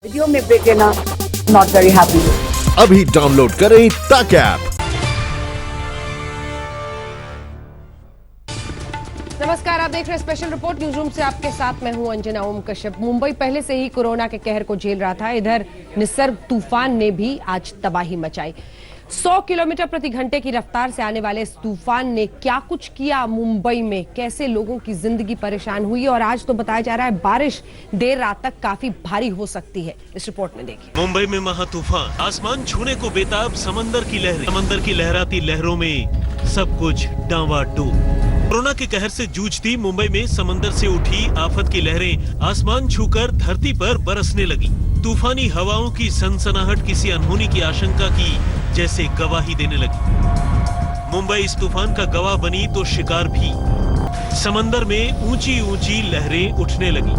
Video में break लेना not very happy. अभी डाउनलोड करें तक ऐप। नमस्कार, आप देख रहे हैं स्पेशल रिपोर्ट न्यूज रूम से। आपके साथ मैं हूं अंजना ओम कश्यप। मुंबई पहले से ही कोरोना के कहर को झेल रहा था। इधर निसर्ग तूफान ने भी आज तबाही मचाई। 100 किलोमीटर प्रति घंटे की रफ्तार से आने वाले इस तूफान ने क्या कुछ किया मुंबई में, कैसे लोगों की जिंदगी परेशान हुई, और आज तो बताया जा रहा है बारिश देर रात तक काफी भारी हो सकती है। इस रिपोर्ट में देखिए। मुंबई में महा तूफान, आसमान छूने को बेताब समंदर की लहरें, समंदर की लहराती लहरों में सब कुछ डांवाडोल। कोरोना के कहर से जूझती मुंबई में समंदर से उठी आफत की लहरें आसमान छूकर धरती पर बरसने लगी। तूफानी हवाओं की सनसनाहट किसी अनहोनी की आशंका की जैसे गवाही देने लगी। मुंबई इस तूफान का गवाह बनी तो शिकार भी। समंदर में ऊंची ऊंची लहरें उठने लगी।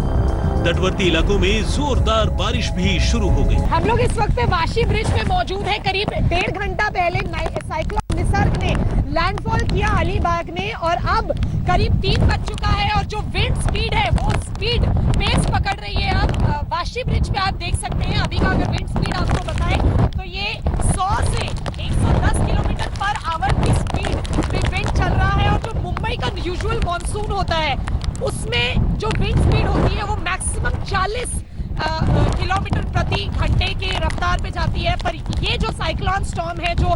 तटवर्ती इलाकों में जोरदार बारिश भी शुरू हो गई। हम लोग इस वक्त वाशी ब्रिज पे मौजूद हैं। करीब 1.5 घंटा पहले साइक्लोन निसर्ग ने लैंडफॉल किया अलीबाग में, और अब करीब 3 बज चुका है और जो विंड स्पीड है वो स्पीड पेस पकड़ रही है। अब वाशी ब्रिज पे आप देख सकते हैं अभी का अगर विंड स्पीड आपको बताएं तो ये 100 से 110 किलोमीटर पर आवर की स्पीड पे विंड चल रहा है। और जो मुंबई का यूजुअल मॉनसून होता है उसमें जो विंड स्पीड होती है वो मैक्सिमम 40 किलोमीटर प्रति घंटे की रफ्तार पे जाती है। पर ये जो साइक्लोन स्टॉर्म है जो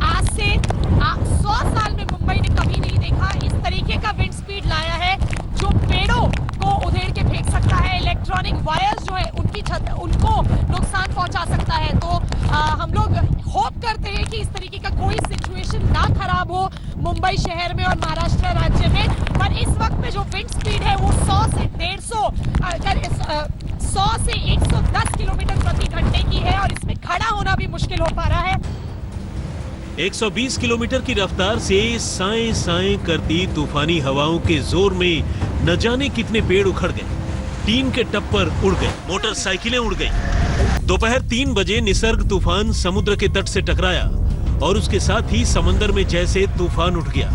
आज से 100 साल में मुंबई ने कभी नहीं देखा, इस तरीके का विंड स्पीड लाया है जो पेड़ों को उधेड़ के फेंक सकता है। इलेक्ट्रॉनिक वायर्स जो है उनकी छत उनको नुकसान पहुंचा सकता है। तो हम लोग होप करते हैं कि इस तरीके का कोई सिचुएशन ना खराब हो मुंबई शहर में और महाराष्ट्र राज्य में। पर इस वक्त में जो विंड स्पीड है वो 100 से 110 किलोमीटर प्रति घंटे की है और इसमें खड़ा होना भी मुश्किल हो पा रहा है। 120 किलोमीटर की रफ्तार से साएं साएं करती तूफानी हवाओं के जोर में न जाने कितने पेड़ उखड़ गए, टीन के टप्पर उड़ गए, मोटरसाइकिलें उड़ गई। दोपहर 3 बजे निसर्ग तूफान समुद्र के तट से टकराया और उसके साथ ही समंदर में जैसे तूफान उठ गया।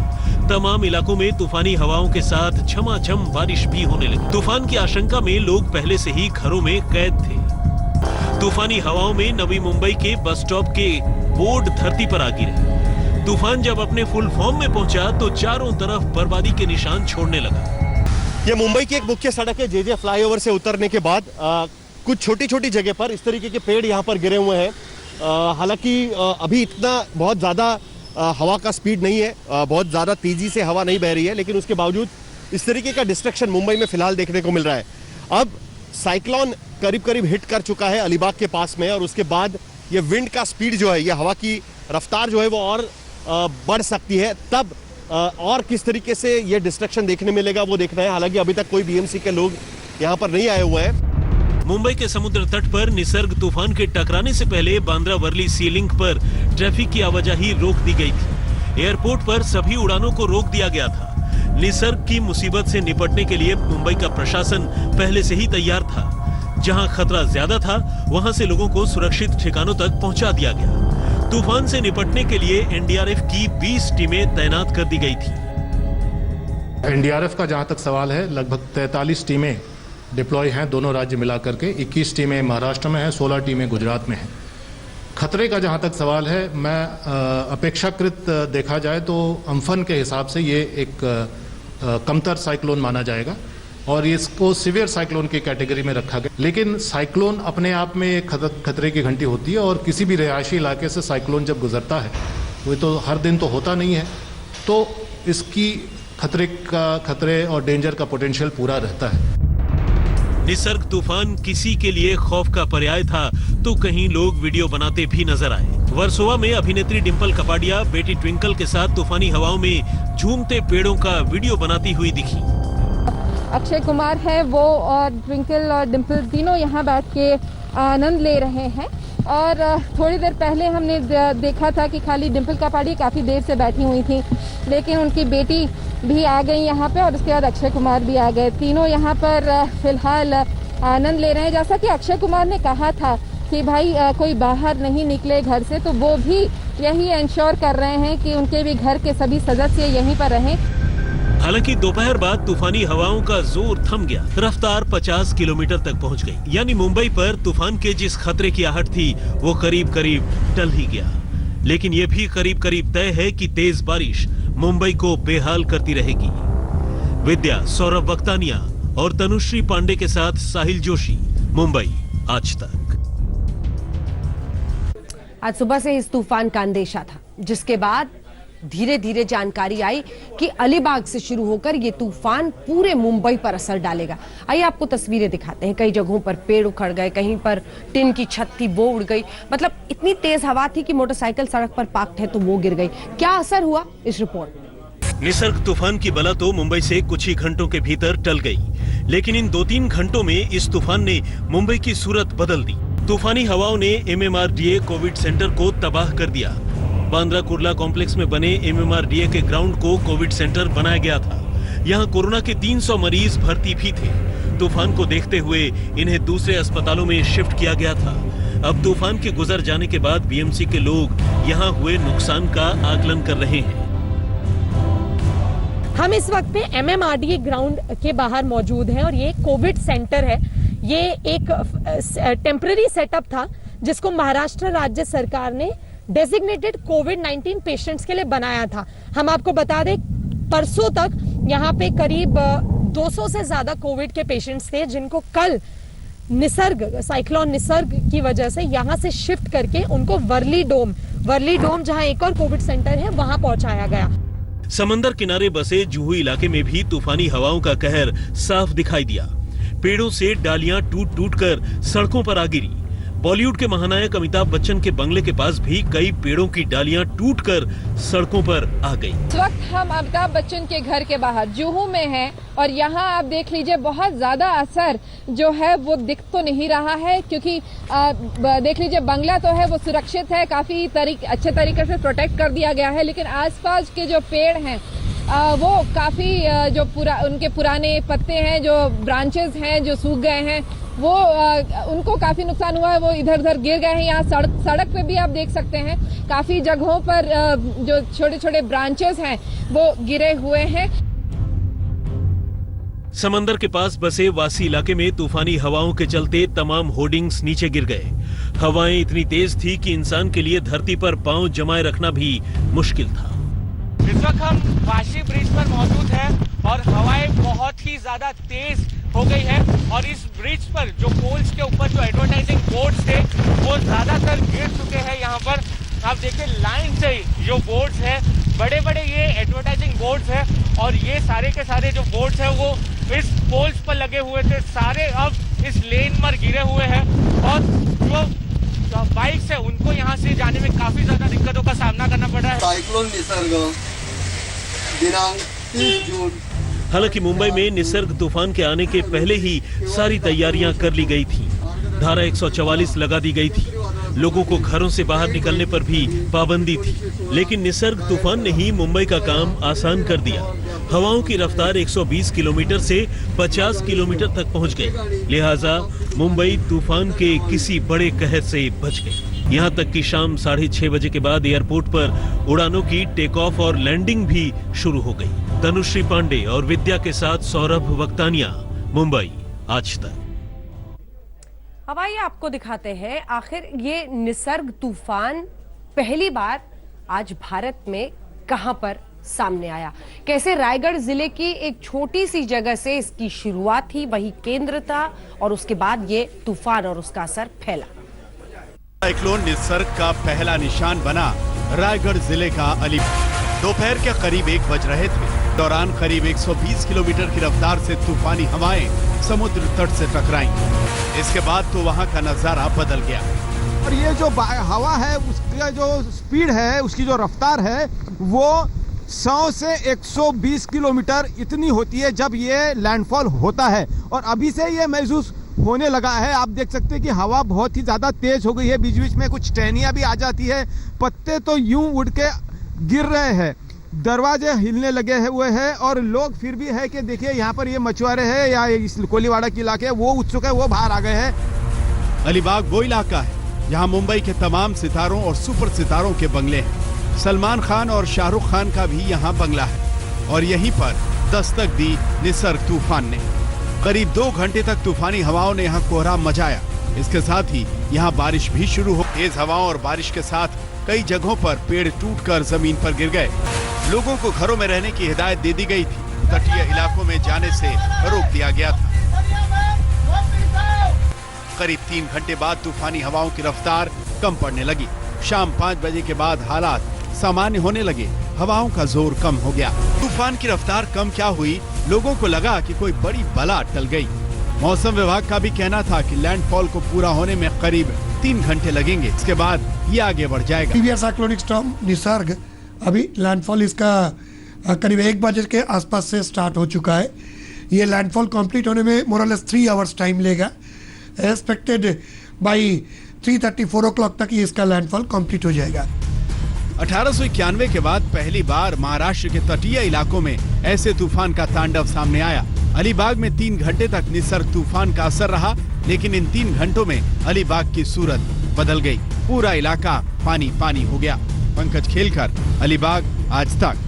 तमाम इलाकों में तूफानी हवाओं के साथ झमाझम बारिश भी होने लगी। तूफान की आशंका में लोग पहले से ही घरों में कैद थे। तूफानी हवाओं में नवी मुंबई के बस स्टॉप के बोर्ड धरती पर आ गिरे। तूफान जब अपने फुल फॉर्म में पहुंचा तो चारों तरफ बर्बादी के निशान छोड़ने लगा। ये मुंबई की एक मुख्य सड़क है। जेजे फ्लाईओवर से उतरने के बाद कुछ छोटी छोटी जगह पर इस तरीके के पेड़ यहाँ पर गिरे हुए हैं। हालांकि अभी इतना बहुत ज़्यादा हवा का स्पीड नहीं है, बहुत ज़्यादा तेज़ी से हवा नहीं बह रही है, लेकिन उसके बावजूद इस तरीके का डिस्ट्रक्शन मुंबई में फिलहाल देखने को मिल रहा है। अब साइक्लोन करीब करीब हिट कर चुका है अलीबाग के पास में, और उसके बाद ये विंड का स्पीड जो है, ये हवा की रफ्तार जो है वो और बढ़ सकती है। तब और किस तरीके से ये डिस्ट्रक्शन देखने मिलेगा वो देखना है। हालांकि अभी तक कोई बीएमसी के लोग यहाँ पर नहीं आए हुए हैं। मुंबई के समुद्र तट पर निसर्ग तूफान के टकराने से पहले बांद्रा वर्ली सी लिंक पर ट्रैफिक की आवाजाही रोक दी गई थी। एयरपोर्ट पर सभी उड़ानों को रोक दिया गया था। निसर्ग की मुसीबत से निपटने के लिए मुंबई का प्रशासन पहले से ही तैयार था। जहां खतरा ज्यादा था वहां से लोगों को सुरक्षित ठिकानों तक पहुंचा दिया गया। तूफान से निपटने के लिए एनडीआरएफ की 20 टीमें तैनात कर दी गई थी। एनडीआरएफ का जहां तक सवाल है, लगभग 43 टीमें डिप्लॉय हैं दोनों राज्य मिलाकर के। 21 टीमें महाराष्ट्र में हैं, 16 टीमें गुजरात में हैं। खतरे का जहां तक सवाल है, मैं अपेक्षाकृत देखा जाए तो अम्फन के हिसाब से ये एक कमतर साइक्लोन माना जाएगा और इसको सीवियर साइक्लोन की कैटेगरी में रखा गया। लेकिन साइक्लोन अपने आप में एक खतरे की घंटी होती है, और किसी भी रिहायशी इलाके से साइक्लोन जब गुजरता है, वो तो हर दिन तो होता नहीं है, तो इसकी खतरे और डेंजर का पोटेंशियल पूरा रहता है। निसर्ग तूफान किसी के लिए खौफ का पर्याय था तो कहीं लोग वीडियो बनाते भी नजर आए। वर्सोवा में अभिनेत्री डिंपल कपाडिया बेटी ट्विंकल के साथ तूफानी हवाओं में झूमते पेड़ों का वीडियो बनाती हुई दिखी। अक्षय कुमार है वो और ट्विंकल और डिंपल तीनों यहाँ बैठ के आनंद ले रहे हैं। और थोड़ी देर पहले हमने देखा था कि खाली डिंपल कपाडिया काफ़ी देर से बैठी हुई थी, लेकिन उनकी बेटी भी आ गई यहाँ पे और उसके बाद अक्षय कुमार भी आ गए। तीनों यहाँ पर फिलहाल आनंद ले रहे हैं। जैसा कि अक्षय कुमार ने कहा था कि भाई कोई बाहर नहीं निकले घर से, तो वो भी यही इंश्योर कर रहे हैं कि उनके भी घर के सभी सदस्य यहीं पर रहें। हालांकि दोपहर बाद तूफानी हवाओं का जोर थम गया, रफ्तार 50 किलोमीटर तक पहुंच गई। यानी मुंबई पर तूफान के जिस खतरे की आहट थी वो करीब करीब टल ही गया। लेकिन ये भी करीब करीब तय है कि तेज बारिश मुंबई को बेहाल करती रहेगी। विद्या, सौरभ वक्तानिया और तनुश्री पांडे के साथ साहिल जोशी, मुंबई आज तक। आज सुबह से इस तूफान का अंदेशा था, जिसके बाद धीरे धीरे जानकारी आई कि अलीबाग से शुरू होकर ये तूफान पूरे मुंबई पर असर डालेगा। आइए आपको तस्वीरें दिखाते हैं। कई जगहों पर पेड़ उखड़ गए, कहीं पर टिन की छत थी वो उड़ गई। मतलब इतनी तेज हवा थी कि मोटरसाइकिल सड़क पर पार्क्ड है तो वो गिर गई। क्या असर हुआ, इस रिपोर्ट में। निसर्ग तूफान की बला तो मुंबई से कुछ ही घंटों के भीतर टल गई, लेकिन इन 2-3 घंटों में इस तूफान ने मुंबई की सूरत बदल दी। तूफानी हवाओं ने MMRDA कोविड सेंटर को तबाह कर दिया। बांद्रा कुर्ला कॉम्प्लेक्स में बने MMRDA के ग्राउंड को कोविड सेंटर बनाया गया था। यहाँ कोरोना के 300 मरीज भर्ती भी थे। तूफान को देखते हुए इन्हें दूसरे अस्पतालों में शिफ्ट किया गया था। अब तूफान के गुजर जाने के बाद BMC के लोग यहाँ हुए नुकसान का आकलन कर रहे हैं। हम इस वक्त पे MMRDA ग्राउंड के बाहर मौजूद हैं और ये कोविड सेंटर है। ये एक टेम्पररी सेटअप था जिसको महाराष्ट्र राज्य सरकार ने डेजिग्नेटेड कोविड-19 पेशेंट्स के लिए बनाया था। हम आपको बता दें, परसों तक यहाँ पे करीब 200 से ज्यादा कोविड के पेशेंट्स थे, जिनको कल साइक्लोन निसर्ग की वजह से यहाँ से शिफ्ट करके उनको वर्ली डोम जहाँ एक और कोविड सेंटर है वहां पहुंचाया गया। समंदर किनारे बसे जुहू इलाके में भी तूफानी हवाओं का कहर साफ दिखाई दिया। पेड़ों से डालियां टूट कर सड़कों पर आ गिरी। बॉलीवुड के महानायक अमिताभ बच्चन के बंगले के पास भी कई पेड़ों की डालियां टूटकर सड़कों पर आ गई। इस वक्त हम अमिताभ बच्चन के घर के बाहर जुहू में हैं और यहाँ आप देख लीजिए बहुत ज्यादा असर जो है वो दिख तो नहीं रहा है, क्योंकि देख लीजिए बंगला तो है वो सुरक्षित है, काफी अच्छे तरीके से प्रोटेक्ट कर दिया गया है, लेकिन आसपास के जो पेड़ हैं वो काफी उनके पुराने पत्ते हैं, जो ब्रांचेस हैं जो सूख गए हैं, वो उनको काफी नुकसान हुआ है। वो इधर उधर गिर गए हैं। यहाँ सड़क पे भी आप देख सकते हैं काफी जगहों पर जो छोटे छोटे ब्रांचेस हैं वो गिरे हुए हैं। समंदर के पास बसे वासी इलाके में तूफानी हवाओं के चलते तमाम होर्डिंग्स नीचे गिर गए। हवाएं इतनी तेज थी कि इंसान के लिए धरती पर पांव जमाए रखना भी मुश्किल था। इस वक्त हम वाशी ब्रिज पर मौजूद हैं और हवाएं बहुत ही ज्यादा तेज हो गई है और इस ब्रिज पर जो पोल्स के ऊपर जो एडवर्टाइजिंग बोर्ड्स थे वो ज्यादातर गिर चुके हैं। यहाँ पर आप देखिए लाइन से जो बोर्ड्स हैं, बड़े बड़े ये एडवर्टाइजिंग बोर्ड्स हैं और ये सारे के सारे जो बोर्ड्स हैं वो इस पोल्स पर लगे हुए थे, सारे अब इस लेन पर गिरे हुए हैं और जो बाइक्स है उनको यहाँ से जाने में काफी ज्यादा दिक्कतों का सामना करना पड़ रहा है। साइक्लोन निसर्ग दिनांक 30 जून। हालांकि मुंबई में निसर्ग तूफान के आने के पहले ही सारी तैयारियां कर ली गई थी। धारा 144 लगा दी गई थी। लोगों को घरों से बाहर निकलने पर भी पाबंदी थी। लेकिन निसर्ग तूफान ने ही मुंबई का काम आसान कर दिया। हवाओं की रफ्तार 120 किलोमीटर से 50 किलोमीटर तक पहुंच गई। लिहाजा मुंबई तूफान के किसी बड़े कहर से बच गई। यहाँ तक कि शाम 6:30 बजे के बाद एयरपोर्ट पर उड़ानों की टेक ऑफ और लैंडिंग भी शुरू हो गई। तनुश्री पांडे और विद्या के साथ सौरभ वक्तानिया, मुंबई आज तक। अब आइए आपको दिखाते हैं आखिर ये निसर्ग तूफान पहली बार आज भारत में कहां पर सामने आया। कैसे रायगढ़ जिले की एक छोटी सी जगह से इसकी शुरुआत थी, वही केंद्र था और उसके बाद ये तूफान और उसका असर फैला। साइक्लोन निसर्ग का पहला निशान बना रायगढ़ जिले का अलीबाग। दोपहर के करीब 1 बज रहे थे। दौरान करीब 120 किलोमीटर की रफ्तार से तूफानी हवाएं समुद्र तट से टकराईं। इसके बाद तो वहां का नजारा बदल गया और ये जो हवा है उसका जो स्पीड है, उसकी जो रफ्तार है वो 100 से 120 किलोमीटर इतनी होती है जब ये लैंडफॉल होता है और अभी से ये महसूस होने लगा है। आप देख सकते हैं कि हवा बहुत ही ज्यादा तेज हो गई है। बीच बीच में कुछ टहनियां भी आ जाती है। पत्ते तो यूं उड़ के गिर रहे हैं, दरवाजे हिलने लगे हुए हैं और लोग फिर भी है कि देखिए यहाँ पर ये मछुआरे हैं या इस कोलीवाड़ा के इलाके वो उत्सुक है, वो बाहर आ गए हैं। अलीबाग वो इलाका है यहाँ मुंबई के तमाम सितारों और सुपर सितारों के बंगले हैं। सलमान खान और शाहरुख खान का भी यहाँ बंगला है और यहीं पर दस्तक दी निसर्ग तूफान ने। करीब 2 घंटे तक तूफानी हवाओं ने यहाँ कोहराम मचाया। इसके साथ ही यहाँ बारिश भी शुरू हो। तेज हवाओं और बारिश के साथ कई जगहों पर पेड़ टूटकर जमीन पर गिर गए। लोगों को घरों में रहने की हिदायत दे दी गई थी। तटीय इलाकों में जाने से रोक दिया गया था। करीब 3 घंटे बाद तूफानी हवाओं की रफ्तार कम पड़ने लगी। शाम 5 बजे के बाद हालात सामान्य होने लगे। हवाओं का जोर कम हो गया। तूफान की रफ्तार कम क्या हुई, लोगों को लगा कि कोई बड़ी बला टल गई। मौसम विभाग का भी कहना था कि लैंडफॉल को पूरा होने में करीब 3 घंटे लगेंगे। इसके बाद ये आगे बढ़ जाएगा। सीवियर साइक्लोनिक स्टॉर्म निसर्ग अभी लैंडफॉल इसका करीब 1 बजे के आसपास से स्टार्ट हो चुका है। ये लैंडफॉल कंप्लीट होने में मोर और लेस 3 आवर्स टाइम लेगा। एक्सपेक्टेड बाई 3:30-4 o'clock तक ये इसका लैंडफॉल कंप्लीट हो जाएगा। 1891 के बाद पहली बार महाराष्ट्र के तटीय इलाकों में ऐसे तूफान का तांडव सामने आया। अलीबाग में 3 घंटे तक निसर्ग तूफान का असर रहा, लेकिन इन 3 घंटों में अलीबाग की सूरत बदल गई। पूरा इलाका पानी पानी हो गया। पंकज खेलकर, अलीबाग, आज तक।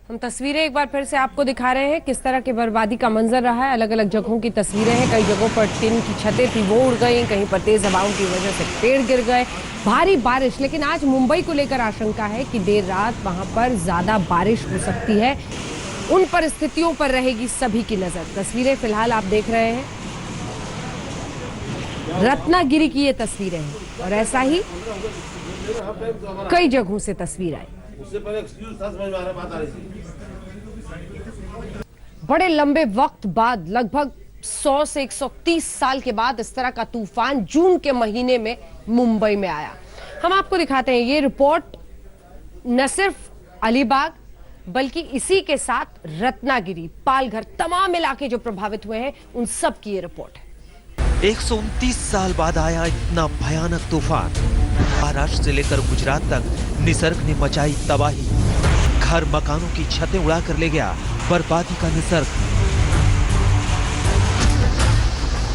हम तस्वीरें एक बार फिर से आपको दिखा रहे हैं किस तरह की बर्बादी का मंजर रहा है। अलग अलग जगहों की तस्वीरें हैं। कई जगहों पर टिन की छतें थी वो उड़ गई, कहीं पर तेज हवाओं की वजह से पेड़ गिर गए, भारी बारिश। लेकिन आज मुंबई को लेकर आशंका है कि देर रात वहां पर ज्यादा बारिश हो सकती है। उन परिस्थितियों पर रहेगी सभी की नजर। तस्वीरें फिलहाल आप देख रहे हैं, रत्नागिरी की ये तस्वीरें हैं और ऐसा ही कई जगहों से तस्वीर आई। बड़े लंबे वक्त बाद, लगभग 100 से 130 साल के बाद इस तरह का तूफान जून के महीने में मुंबई में आया। हम आपको दिखाते हैं ये रिपोर्ट। न सिर्फ अलीबाग बल्कि इसी के साथ रत्नागिरी, पालघर, तमाम इलाके जो प्रभावित हुए हैं उन सब की ये रिपोर्ट है। 129 साल बाद आया इतना भयानक तूफान। महाराष्ट्र से लेकर गुजरात तक निसर्ग ने मचाई तबाही। घर मकानों की छतें उड़ा कर ले गया बर्बादी का निसर्ग।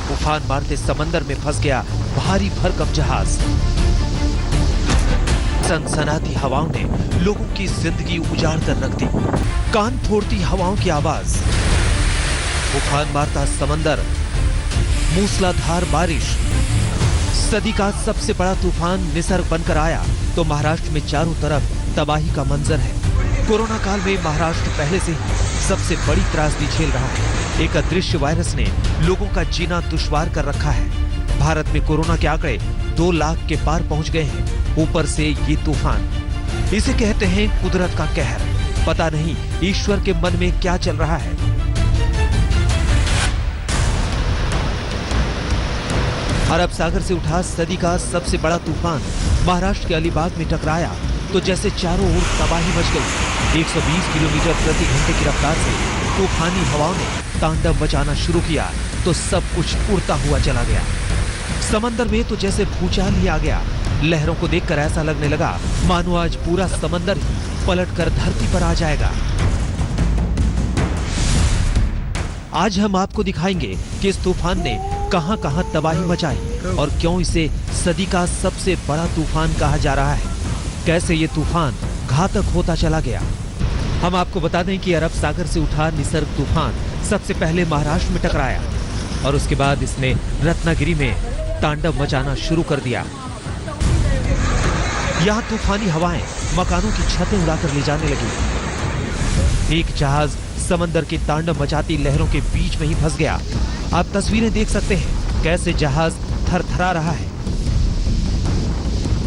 तूफान मारते समंदर में फंस गया भारी भरकम जहाज। सनसनाती हवाओं ने लोगों की जिंदगी उजाड़ कर रख दी। कान फोड़ती हवाओं की आवाज, तूफान मारता समंदर, मूसलाधार बारिश। सदी का सबसे बड़ा तूफान निसर्ग बनकर आया तो महाराष्ट्र में चारों तरफ तबाही का मंजर है। कोरोना काल में महाराष्ट्र पहले से ही सबसे बड़ी त्रासदी झेल रहा है। एक अदृश्य वायरस ने लोगों का जीना दुश्वार कर रखा है। भारत में कोरोना के आंकड़े 2 लाख के पार पहुंच गए हैं। ऊपर से ये तूफान, इसे कहते हैं कुदरत का कहर। पता नहीं ईश्वर के मन में क्या चल रहा है। अरब सागर से उठा सदी का सबसे बड़ा तूफान महाराष्ट्र के अलीबाग में टकराया तो जैसे चारों ओर तबाही मच गई। 120 किलोमीटर प्रति घंटे की रफ्तार से तूफानी हवाओं ने तांडव मचाना शुरू किया तो सब कुछ उड़ता हुआ चला गया। समंदर में तो जैसे भूचाल ही आ गया। लहरों को देखकर ऐसा लगने लगा मानो आज पूरा समंदर ही पलटकर धरती पर आ जाएगा। आज हम आपको दिखाएंगे कि इस तूफान ने कहां-कहां तबाही मचाई और क्यों इसे सदी का सबसे बड़ा तूफान कहा जा रहा है। कैसे ये तूफान घातक होता चला गया। हम आपको बता दें कि अरब सागर से उठा निसर्ग तूफान सबसे पहले महाराष्ट्र में टकराया और उसके बाद इसने रत्नागिरी में तांडव मचाना शुरू कर दिया। यहाँ तूफानी हवाएं मकानों की छतें उड़ाकर ले जाने लगी। एक जहाज समंदर के तांडव मचाती लहरों के बीच में ही फंस गया। आप तस्वीरें देख सकते हैं कैसे जहाज थरथरा रहा है।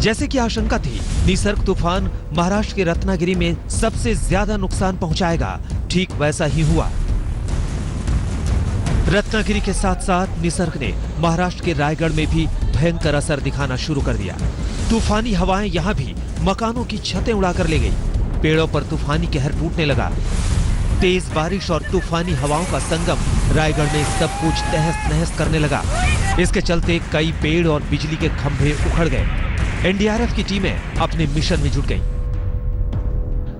जैसे कि आशंका थी, निसर्ग तूफान महाराष्ट्र के रत्नागिरी में सबसे ज्यादा नुकसान पहुंचाएगा। ठीक वैसा ही हुआ। रत्नागिरी के साथ साथ निसर्ग ने महाराष्ट्र के रायगढ़ में भी भयंकर असर दिखाना शुरू कर दिया। तूफानी हवाएं यहां भी मकानों की छतें उड़ाकर ले गई। पेड़ों पर तूफानी कहर टूटने लगा। तेज बारिश और तूफानी हवाओं का संगम रायगढ़ में सब कुछ तहस नहस करने लगा। इसके चलते कई पेड़ और बिजली के खंभे उखड़ गए। एनडीआरएफ की टीमें अपने मिशन में जुट गईं।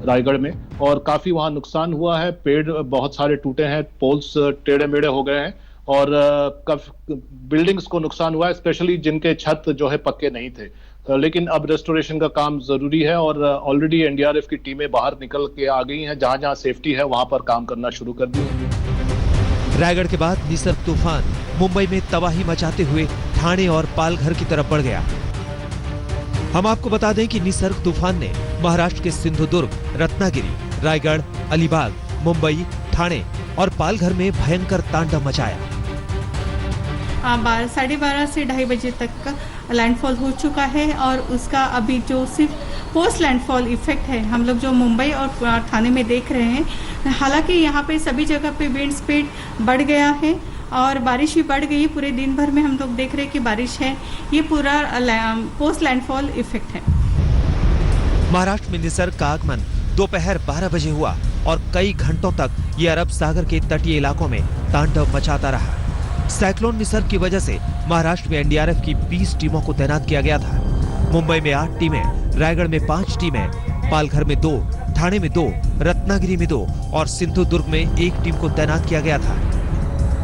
रायगढ़ में और काफी वहां नुकसान हुआ है। पेड़ बहुत सारे टूटे हैं, पोल्स टेढ़े मेढ़े हो गए हैं और बिल्डिंग्स को नुकसान हुआ है, स्पेशली जिनके छत जो है पक्के नहीं थे। लेकिन अब रेस्टोरेशन का काम जरूरी है और ऑलरेडी एनडीआरएफ की टीमें बाहर निकल के आ गई हैं। जहां जहां सेफ्टी है वहां पर काम करना शुरू कर दी है। रायगढ़ के बाद निसर्ग तूफान मुंबई में तबाही मचाते हुए ठाणे और पालघर की तरफ बढ़ गया। हम आपको बता दें कि निसर्ग तूफान ने महाराष्ट्र के सिंधुदुर्ग, रत्नागिरी, रायगढ़, अलीबाग, मुंबई, ठाणे और पालघर में भयंकर तांडव मचाया। 12:30 से 2:30 बजे तक का लैंडफॉल हो चुका है और उसका अभी जो सिर्फ पोस्ट लैंडफॉल इफेक्ट है हम लोग जो मुंबई और ठाणे में देख रहे हैं। हालांकि यहाँ पे सभी जगह पे विंड स्पीड बढ़ गया है और बारिश भी बढ़ गई। पूरे दिन भर में हम लोग देख रहे हैं कि बारिश है। ये पूरा पोस्ट लैंडफॉल इफेक्ट है। महाराष्ट्र में निसर्ग का आगमन दोपहर 12 बजे हुआ और कई घंटों तक ये अरब सागर के तटीय इलाकों में तांडव मचाता रहा। साइक्लोन निसर्ग की वजह से महाराष्ट्र में एनडीआरएफ की 20 टीमों को तैनात किया गया था। मुंबई में 8 टीमें, रायगढ़ में 5 टीमें, पालघर में 2, ठाणे में 2, रत्नागिरी में 2 और सिंधुदुर्ग में 1 टीम को तैनात किया गया था।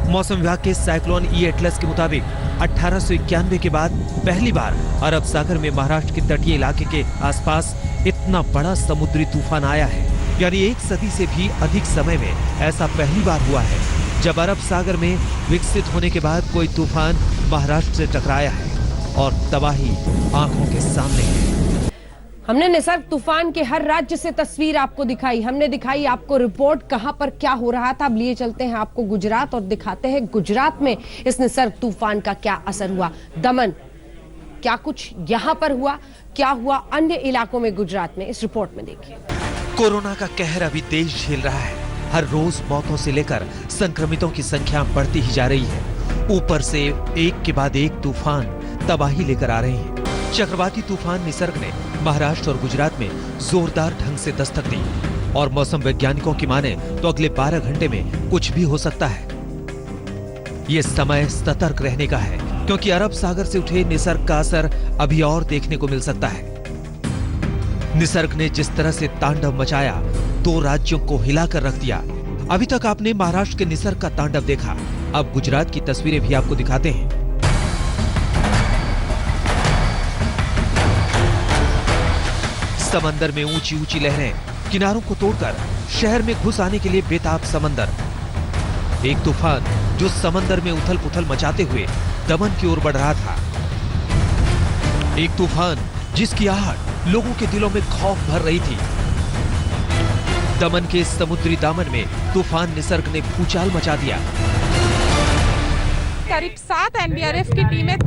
मौसम विभाग के साइक्लोन ई एटलस के मुताबिक 1891 के बाद पहली बार अरब सागर में महाराष्ट्र के तटीय इलाके के आसपास इतना बड़ा समुद्री तूफान आया है। यानी 1 सदी से भी अधिक समय में ऐसा पहली बार हुआ है जब अरब सागर में विकसित होने के बाद कोई तूफान महाराष्ट्र से टकराया है और तबाही आंखों के सामने है। हमने निसर्ग तूफान के हर राज्य से तस्वीर आपको दिखाई, हमने दिखाई आपको रिपोर्ट कहां पर क्या हो रहा था। अब लिए चलते हैं आपको गुजरात और दिखाते हैं गुजरात में इस निसर्ग तूफान का क्या असर हुआ। दमन, क्या कुछ यहां पर हुआ, क्या हुआ अन्य इलाकों में गुजरात में, इस रिपोर्ट में देखिए। कोरोना का कहर अभी देश झेल रहा है। हर रोज मौतों से लेकर संक्रमितों की संख्या बढ़ती ही जा रही है। ऊपर से एक के बाद एक तूफान तबाही लेकर आ रहे हैं। चक्रवाती तूफान निसर्ग ने महाराष्ट्र और गुजरात में जोरदार ढंग से दस्तक दी और मौसम वैज्ञानिकों की माने तो अगले 12 घंटे में कुछ भी हो सकता है। ये समय सतर्क रहने का है क्योंकि अरब सागर से उठे निसर्ग का असर अभी और देखने को मिल सकता है। निसर्ग ने जिस तरह से तांडव मचाया, 2 राज्यों को हिलाकर रख दिया। अभी तक आपने महाराष्ट्र के निसर्ग का तांडव देखा, अब गुजरात की तस्वीरें भी आपको दिखाते हैं। समंदर में ऊंची ऊंची लहरें, किनारों को तोड़कर शहर में घुस आने के लिए बेताब समंदर। एक तूफान जो समंदर में उथल पुथल मचाते हुए दमन की ओर बढ़ रहा था। एक तूफान जिसकी आहट लोगों के दिलों में खौफ भर रही थी। दमन के समुद्री दामन में तूफान निसर्ग ने भूचाल मचा दिया। करीब 7 एनडीआरएफ की टीमें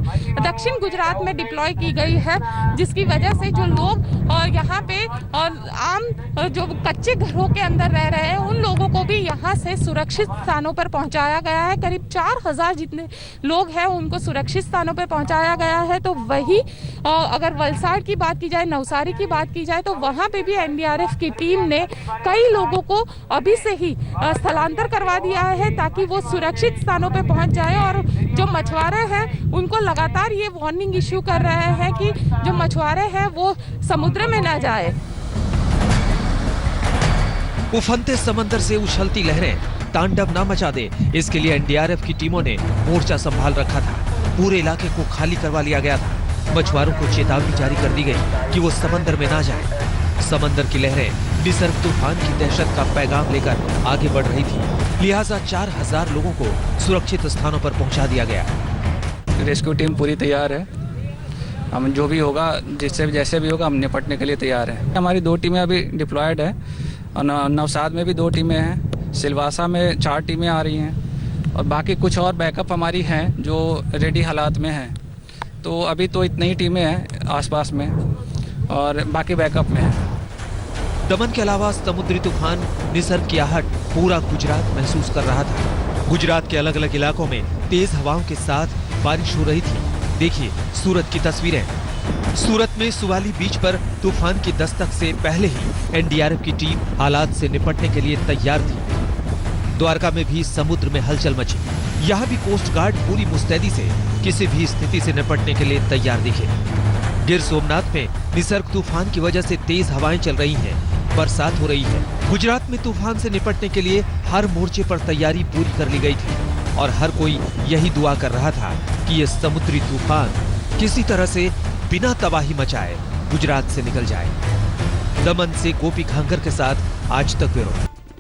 दक्षिण गुजरात में डिप्लॉय की गई है, जिसकी वजह से जो लोग यहाँ पे और आम जो कच्चे घरों के अंदर रह रहे हैं उन लोगों को भी यहाँ से सुरक्षित स्थानों पर पहुँचाया गया है। करीब 4000 जितने लोग हैं उनको सुरक्षित स्थानों पर पहुँचाया गया है। तो वही अगर वलसाड़ की बात की जाए, नवसारी की बात की जाए तो वहाँ पे भी एनडीआरएफ की टीम ने कई लोगों को अभी से ही स्थलांतर करवा दिया है ताकि वो सुरक्षित स्थानों पर पहुँच जाए। और जो मछुआरे हैं उनको लगातार ये वार्निंग इश्यू कर रहे हैं कि जो मछुआरे हैं वो समुद्र में ना जाए। उफनते समंदर से उछलती लहरें तांडव ना मचा दे, इसके लिए एनडीआरएफ की टीमों ने मोर्चा संभाल रखा था। पूरे इलाके को खाली करवा लिया गया था। मछुआरों को चेतावनी जारी कर दी गई कि वो समंदर में ना जाएं। समंदर की लहरें निसर्ग तूफान की दहशत का पैगाम लेकर आगे बढ़ रही थी, लिहाजा 4000 लोगों को सुरक्षित स्थानों पर पहुंचा दिया गया। रेस्क्यू टीम पूरी तैयार है। हम जो भी होगा, जिससे जैसे भी होगा, हम निपटने के लिए तैयार है। हमारी 2 टीमें अभी डिप्लॉयड है और नवसाद में भी 2 टीमें हैं, सिलवासा में 4 टीमें आ रही हैं और बाकी कुछ और बैकअप हमारी हैं जो रेडी हालात में हैं। तो अभी तो इतनी ही टीमें हैं आसपास में और बाकी बैकअप में हैं। दमन के अलावा समुद्री तूफान निसर्ग की आहट पूरा गुजरात महसूस कर रहा था। गुजरात के अलग अलग इलाकों में तेज हवाओं के साथ बारिश हो रही थी। देखिए सूरत की तस्वीरें। सूरत में सुवाली बीच पर तूफान की दस्तक से पहले ही एनडीआरएफ की टीम हालात से निपटने के लिए तैयार थी। द्वारका में भी समुद्र में हलचल मची। यहाँ भी कोस्ट गार्ड पूरी मुस्तैदी से किसी भी स्थिति से निपटने के लिए तैयार दिखे। गिर सोमनाथ में निसर्ग तूफान की वजह से तेज हवाएं चल रही हैं, बरसात हो रही है। गुजरात में तूफान से निपटने के लिए हर मोर्चे पर तैयारी पूरी कर ली गई थी और हर कोई यही दुआ कर रहा था कि ये समुद्री तूफान किसी तरह से बिना तबाही मचाए गुजरात से निकल जाए। दमन से गोपी खांगर के साथ आज तक ब्यूरो।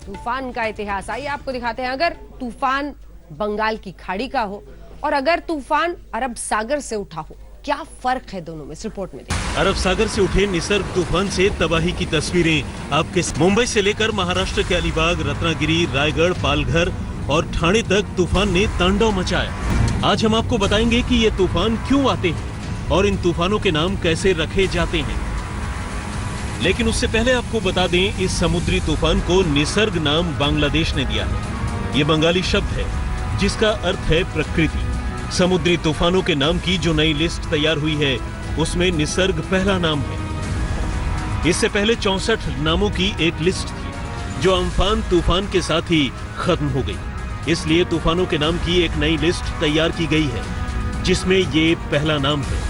तूफान का इतिहास आइए आपको दिखाते हैं। अगर तूफान बंगाल की खाड़ी का हो और अगर तूफान अरब सागर से उठा हो, क्या फर्क है दोनों में, इस रिपोर्ट में देखिए। अरब सागर से उठे निसर्ग तूफान से तबाही की तस्वीरें आपके मुंबई से लेकर महाराष्ट्र के अलीबाग, रत्नागिरी, रायगढ़, पालघर और ठाणे तक तूफान ने तांडव मचाया। आज हम आपको बताएंगे कि ये तूफान क्यों आते हैं और इन तूफानों के नाम कैसे रखे जाते हैं। लेकिन उससे पहले आपको बता दें, इस समुद्री तूफान को निसर्ग नाम बांग्लादेश ने दिया है। ये बंगाली शब्द है जिसका अर्थ है प्रकृति। समुद्री तूफानों के नाम की जो नई लिस्ट तैयार हुई है उसमें निसर्ग पहला नाम है। इससे पहले 64 नामों की एक लिस्ट थी जो अम्फान तूफान के साथ ही खत्म हो गई। इसलिए तूफानों के नाम की एक नई लिस्ट तैयार की गई है जिसमें ये पहला नाम है।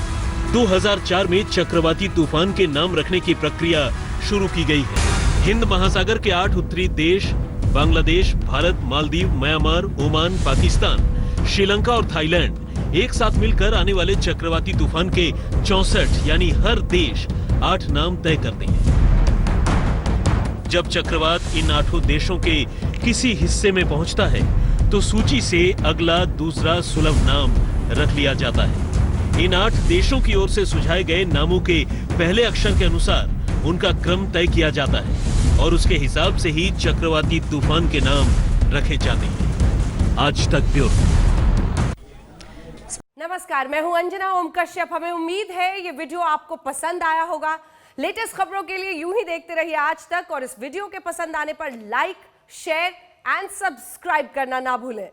2004 में चक्रवाती तूफान के नाम रखने की प्रक्रिया शुरू की गई है। हिंद महासागर के 8 उत्तरी देश बांग्लादेश, भारत, मालदीव, म्यांमार, ओमान, पाकिस्तान, श्रीलंका और थाईलैंड एक साथ मिलकर आने वाले चक्रवाती तूफान के 64 यानी हर देश 8 नाम तय करते हैं। जब चक्रवात इन 8 देशों के किसी हिस्से में पहुंचता है तो सूची से अगला दूसरा सुलभ नाम रख लिया जाता है। इन 8 देशों की ओर से सुझाए गए नामों के पहले अक्षर के अनुसार उनका क्रम तय किया जाता है और उसके हिसाब से ही चक्रवाती तूफान के नाम रखे जाते हैं। आज तक ब्यूरो। नमस्कार, मैं हूं अंजना ओम कश्यप। हमें उम्मीद है ये वीडियो आपको पसंद आया होगा। लेटेस्ट खबरों के लिए यूं ही देखते रहिए आज तक और इस वीडियो के पसंद आने पर लाइक, शेयर एंड सब्सक्राइब करना ना भूलें।